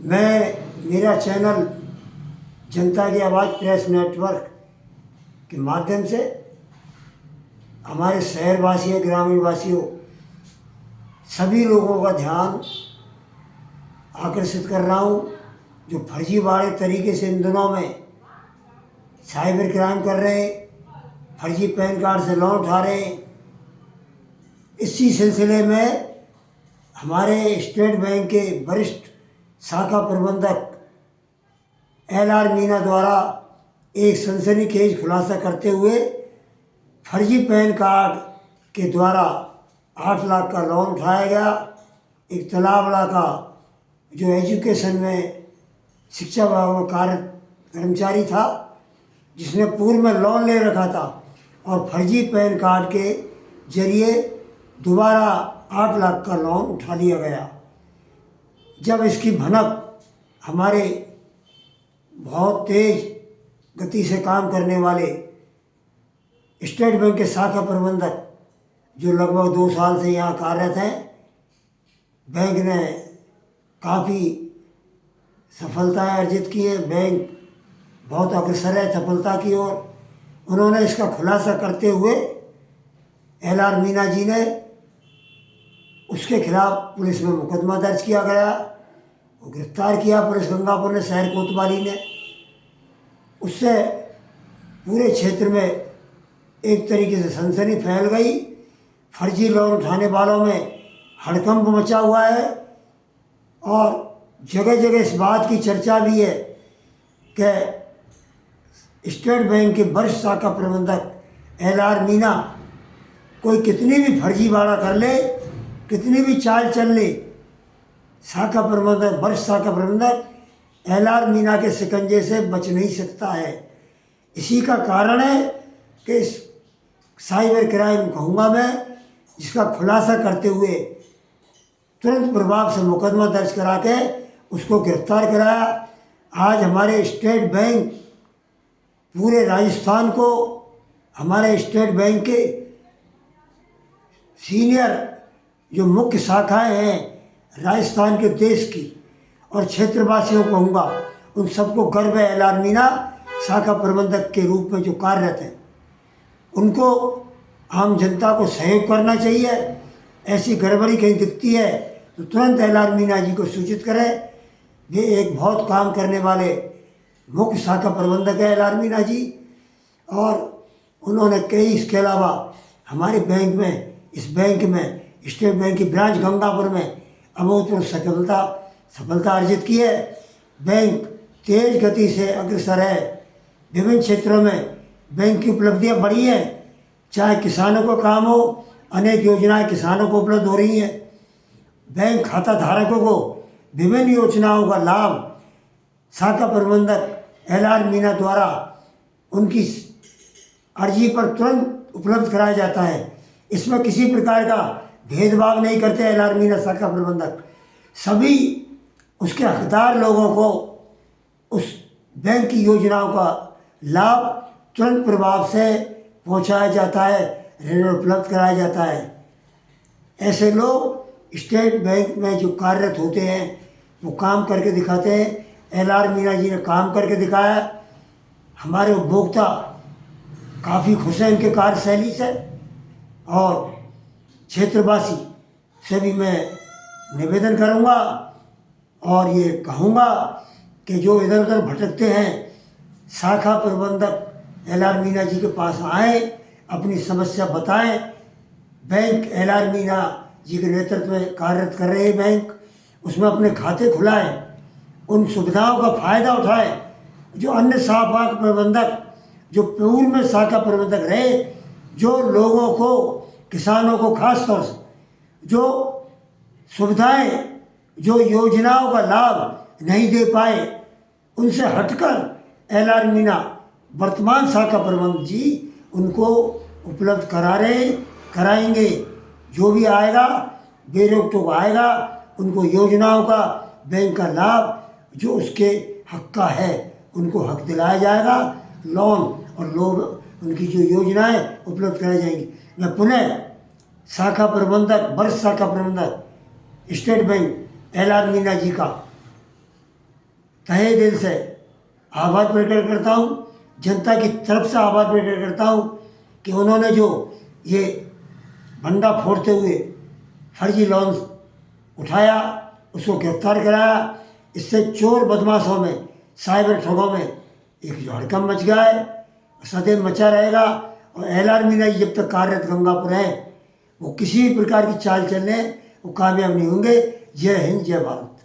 मैं मेरा चैनल जनता की आवाज़ प्रेस नेटवर्क के माध्यम से हमारे शहरवासियों, ग्रामीण वासियों, सभी लोगों का ध्यान आकर्षित कर रहा हूँ जो फर्जीवाड़े तरीके से इन दिनों में साइबर क्राइम कर रहे हैं, फर्जी पैन कार्ड से लोन उठा रहे हैं। इसी सिलसिले में हमारे स्टेट बैंक के वरिष्ठ शाखा प्रबंधक LR मीना द्वारा एक सनसनीखेज खुलासा करते हुए फर्जी पैन कार्ड के द्वारा 8 लाख का लोन उठाया गया। एक तलावड़ा का जो एजुकेशन में शिक्षा विभाग में कार्य कर्मचारी था, जिसने पूर्व में लोन ले रखा था और फर्जी पैन कार्ड के जरिए दोबारा 8 लाख का लोन उठा लिया गया। जब इसकी भनक हमारे बहुत तेज गति से काम करने वाले स्टेट बैंक के शाखा प्रबंधक जो लगभग 2 साल से यहाँ कार्यरत हैं, बैंक ने काफ़ी सफलताएं अर्जित की है। बैंक बहुत अग्रसर है सफलता की ओर। उन्होंने इसका खुलासा करते हुए LR मीना जी ने उसके खिलाफ पुलिस में मुकदमा दर्ज किया गया। वो गिरफ्तार किया पुलिस गंगापुर ने, शहर कोतवाली ने। उससे पूरे क्षेत्र में एक तरीके से सनसनी फैल गई। फर्जी लोन उठाने वालों में हड़कंप मचा हुआ है और जगह जगह इस बात की चर्चा भी है कि स्टेट बैंक के वरिष्ठ शाखा प्रबंधक LR मीना कोई कितनी भी फर्जीवाड़ा कर ले, कितनी भी चाल चल ले, शाखा प्रबंधक, वरिष्ठ शाखा प्रबंधक LR मीना के शिकंजे से बच नहीं सकता है। इसी का कारण है कि इस साइबर क्राइम कहूँगा मैं, जिसका खुलासा करते हुए तुरंत प्रभाव से मुकदमा दर्ज करा के उसको गिरफ्तार कराया। आज हमारे स्टेट बैंक पूरे राजस्थान को, हमारे स्टेट बैंक के सीनियर जो मुख्य शाखाएं हैं राजस्थान के देश की और क्षेत्रवासियों को कहूँगा, उन सबको गर्व है LR मीना शाखा प्रबंधक के रूप में जो कार्यरत हैं। उनको आम जनता को सहयोग करना चाहिए। ऐसी गड़बड़ी कहीं दिखती है तो तुरंत LR मीना जी को सूचित करें। ये एक बहुत काम करने वाले मुख्य शाखा प्रबंधक है LR मीना जी, और उन्होंने कई इसके अलावा हमारे बैंक में, इस बैंक में, स्टेट बैंक की ब्रांच गंगापुर में अभूतपूर्व सफलता अर्जित की है। बैंक तेज गति से अग्रसर है। विभिन्न क्षेत्रों में बैंक की उपलब्धियां बढ़ी हैं। चाहे किसानों को काम हो, अनेक योजनाएं किसानों को उपलब्ध हो रही हैं। बैंक खाता धारकों को विभिन्न योजनाओं का लाभ शाखा प्रबंधक LR मीना द्वारा उनकी अर्जी पर तुरंत उपलब्ध कराया जाता है। इसमें किसी प्रकार का भेदभाव नहीं करते LR मीना शाखा प्रबंधक। सभी उसके हकदार लोगों को उस बैंक की योजनाओं का लाभ तुरंत प्रभाव से पहुंचाया जाता है, ऋण उपलब्ध कराया जाता है। ऐसे लोग स्टेट बैंक में जो कार्यरत होते हैं वो काम करके दिखाते हैं। LR मीना जी ने काम करके दिखाया। हमारे उपभोक्ता काफ़ी खुश हैं इनके कार्यशैली से, और क्षेत्रवासी से भी मैं निवेदन करूंगा और ये कहूँगा कि जो इधर उधर भटकते हैं, शाखा प्रबंधक LR मीना जी के पास आएँ, अपनी समस्या बताएं। बैंक LR मीना जी के नेतृत्व में कार्यरत कर रहे बैंक, उसमें अपने खाते खुलाएं, उन सुविधाओं का फ़ायदा उठाएं जो अन्य शाखा प्रबंधक, जो पूर्व में शाखा प्रबंधक रहे, जो लोगों को, किसानों को खास तौर से जो सुविधाएं, जो योजनाओं का लाभ नहीं दे पाए, उनसे हटकर LR मीना वर्तमान शाखा प्रबंधक जी उनको उपलब्ध कराएंगे। जो भी आएगा बेरोक टोक आएगा, उनको योजनाओं का, बैंक का लाभ जो उसके हक का है उनको हक दिलाया जाएगा। लोन और लोन उनकी जो योजनाएं उपलब्ध कराई जाएंगी। मैं पुनः शाखा प्रबंधक, वरिष्ठ शाखा प्रबंधक state bank LR Meena ji का तहे दिल से आभार प्रकट करता हूँ, जनता की तरफ से आभार प्रकट करता हूँ कि उन्होंने जो ये भंडा फोड़ते हुए फर्जी लोन उठाया, उसको गिरफ्तार कराया। इससे चोर बदमाशों में, साइबर ठगों में एक जो हड़कंप मच गया है, सदैव मचा रहेगा। और एल.आर. मीणा जी जब तक कार्यरत गंगापुर हैं, वो किसी भी प्रकार की चाल चलने वो कामयाब नहीं होंगे। जय हिंद, जय भारत।